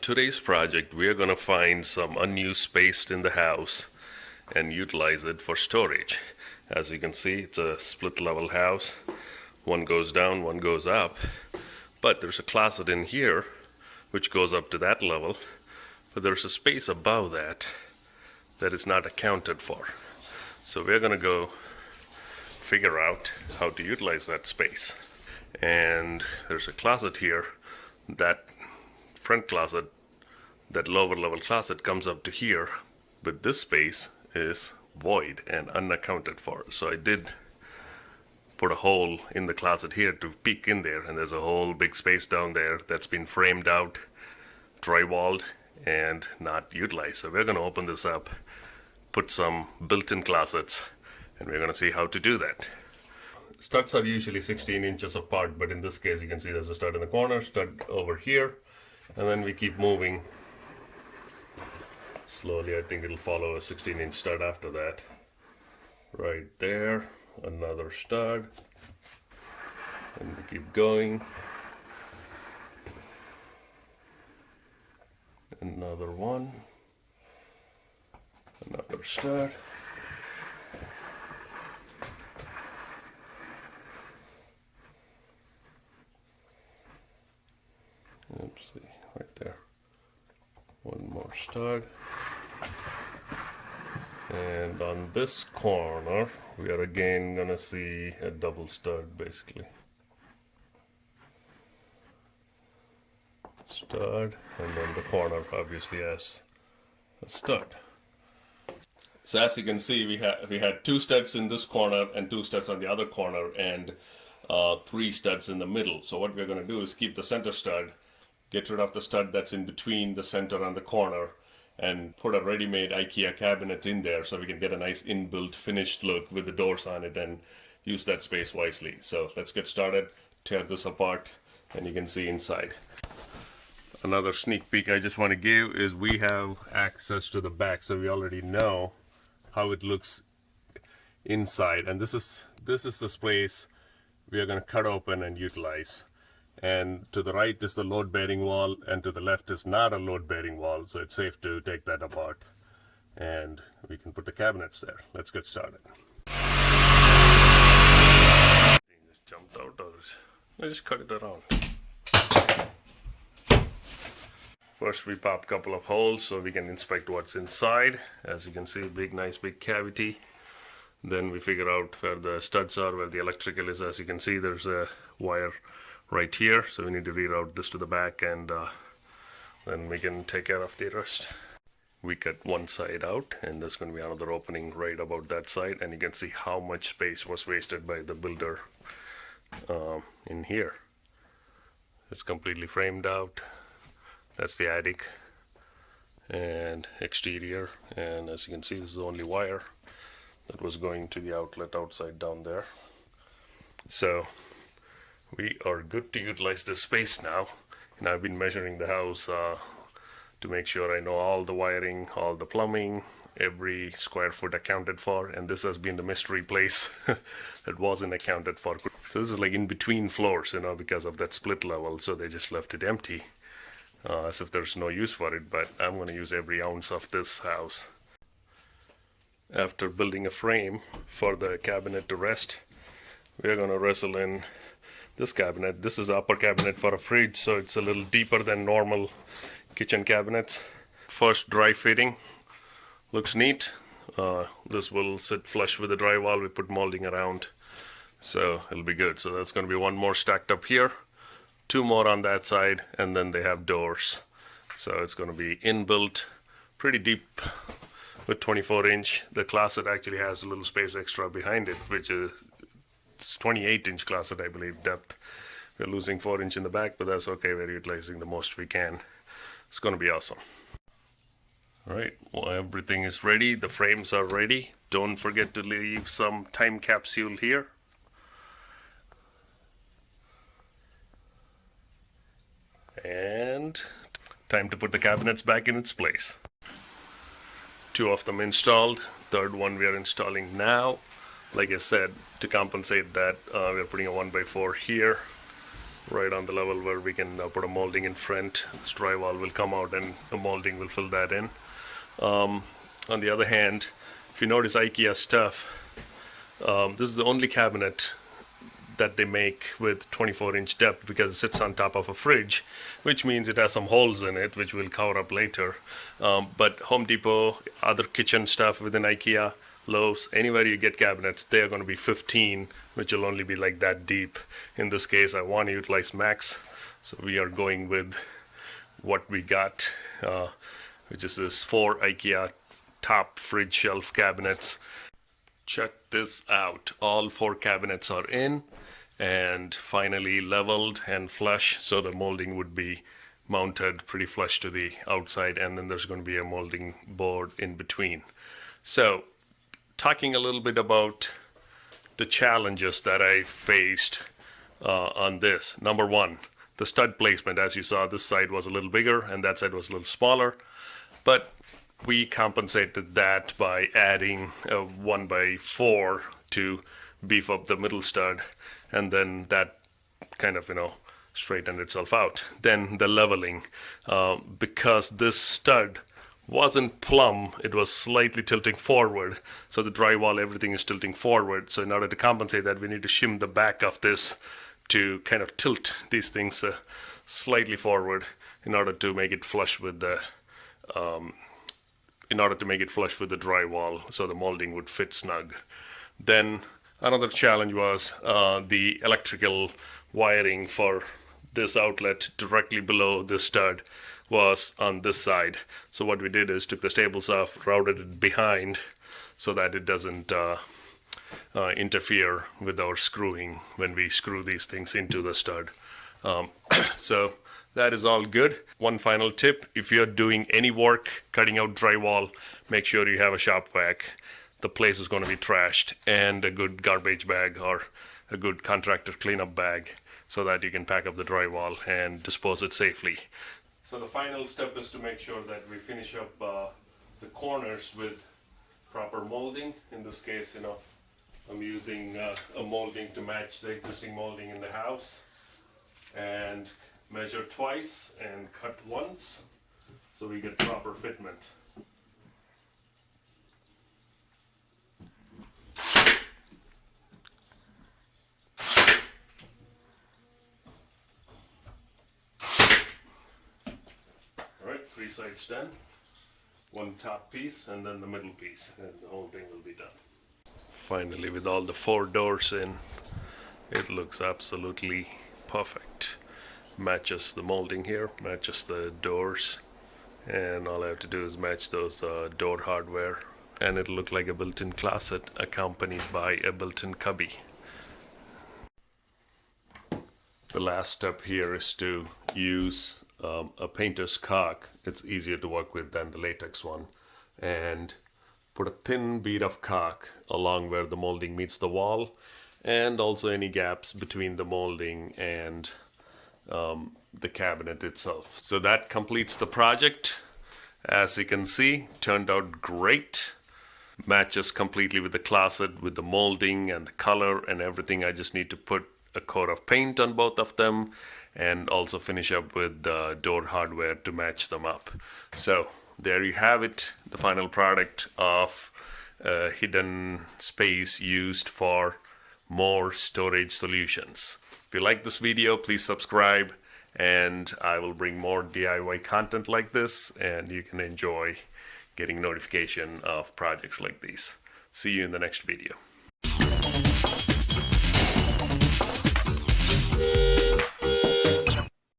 today's project, we are going to find some unused space in the house and utilize it for storage. As you can see, it's a split level house. One goes down, one goes up. But there's a closet in here which goes up to that level. But there's a space above that that is not accounted for. So we're going to go figure out how to utilize that space. And there's a closet here. That front closet, that lower level closet, comes up to here, but this space is void and unaccounted for. So I did put a hole in the closet here to peek in there, and there's a whole big space down there that's been framed out, drywalled, and not utilized. So we're going to open this up, put some built-in closets, and we're going to see how to do that. Studs are usually 16 inches apart, but in this case you can see there's a stud in the corner, stud over here, and then we keep moving slowly. I think it'll follow a 16-inch stud after that. Right there, another stud, and we keep going. Another one, another stud. Oopsie, right there. One more stud. And on this corner, we are again gonna see a double stud, basically. Stud, and then the corner obviously has a stud. So as you can see, we had two studs in this corner and two studs on the other corner, and three studs in the middle. So what we're gonna do is keep the center stud, get rid of the stud that's in between the center and the corner, and put a ready-made IKEA cabinet in there so we can get a nice inbuilt finished look with the doors on it and use that space wisely. So let's get started, tear this apart, and you can see inside. Another sneak peek I just want to give is we have access to the back, so we already know how it looks inside, and this is the space we are going to cut open and utilize. And to the right is the load-bearing wall, and to the left is not a load-bearing wall, so it's safe to take that apart. And we can put the cabinets there. Let's get started. It just jumped out, or I just cut it around. First we pop a couple of holes so we can inspect what's inside. As you can see, nice big cavity. Then we figure out where the studs are, where the electrical is. As you can see, there's a wire right here, so we need to reroute this to the back, and then we can take care of the rest. We cut one side out, and there's going to be another opening right about that side, and you can see how much space was wasted by the builder in here. It's completely framed out. That's the attic and exterior, and as you can see, this is the only wire that was going to the outlet outside down there. So we are good to utilize this space now, and I've been measuring the house to make sure I know all the wiring, all the plumbing, every square foot accounted for, and this has been the mystery place that wasn't accounted for. So this is like in between floors, you know, because of that split level, so they just left it empty as if there's no use for it, but I'm going to use every ounce of this house. After building a frame for the cabinet to rest, we're going to wrestle in this cabinet. This is the upper cabinet for a fridge, so it's a little deeper than normal kitchen cabinets. First dry fitting looks neat. This will sit flush with the drywall. We put molding around, so it'll be good. So that's going to be one more stacked up here, two more on that side, and then they have doors. So it's going to be inbuilt, pretty deep with 24-inch. The closet actually has a little space extra behind it, which is 28-inch closet, I believe, depth. We're losing 4-inch in the back, but that's okay. We're utilizing the most we can. It's going to be awesome. All right, well, everything is ready. The frames are ready. Don't forget to leave some time capsule here. And time to put the cabinets back in its place. Two of them installed. Third one we are installing now. Like I said, to compensate that, we're putting a 1x4 here right on the level where we can put a molding in front. This drywall will come out and the molding will fill that in. On the other hand, if you notice IKEA stuff, this is the only cabinet that they make with 24-inch depth because it sits on top of a fridge, which means it has some holes in it, which we'll cover up later. But Home Depot, other kitchen stuff within IKEA, Lowe's, anywhere you get cabinets, they're going to be 15, which will only be like that deep. In this case, I want to utilize max, so we are going with what we got, which is this 4 IKEA top fridge shelf cabinets. Check this out. All 4 cabinets are in and finally leveled and flush, so the molding would be mounted pretty flush to the outside, and then there's going to be a molding board in between. So talking a little bit about the challenges that I faced on this. Number one, the stud placement. As you saw, this side was a little bigger and that side was a little smaller, but we compensated that by adding a 1x4 to beef up the middle stud, and then that kind of, straightened itself out. Then the leveling, because this stud wasn't plumb, it was slightly tilting forward, so the drywall, everything is tilting forward. So in order to compensate that, we need to shim the back of this to kind of tilt these things slightly forward in order to make it flush with the drywall, so the molding would fit snug. Then another challenge was the electrical wiring for this outlet directly below the stud was on this side. So what we did is took the staples off, routed it behind so that it doesn't interfere with our screwing when we screw these things into the stud. So that is all good. One final tip: if you're doing any work cutting out drywall, make sure you have a shop vac. The place is going to be trashed, and a good garbage bag or a good contractor cleanup bag so that you can pack up the drywall and dispose it safely. So the final step is to make sure that we finish up the corners with proper molding. In this case, I'm using a molding to match the existing molding in the house, and measure twice and cut once so we get proper fitment. Alright, 3 sides done. One top piece and then the middle piece, and the whole thing will be done. Finally, with all the 4 doors in, it looks absolutely perfect. Matches the molding here, matches the doors, and all I have to do is match those door hardware, and it'll look like a built-in closet accompanied by a built-in cubby. The last step here is to use a painter's caulk. It's easier to work with than the latex one, and put a thin bead of caulk along where the molding meets the wall, and also any gaps between the molding and the cabinet itself. So that completes the project. As you can see, turned out great. Matches completely with the closet, with the molding and the color and everything. I just need to put a coat of paint on both of them and also finish up with the door hardware to match them up. So there you have it, the final product of a hidden space used for more storage solutions. If you like this video, please subscribe, and I will bring more DIY content like this, and you can enjoy getting notification of projects like these. See you in the next video.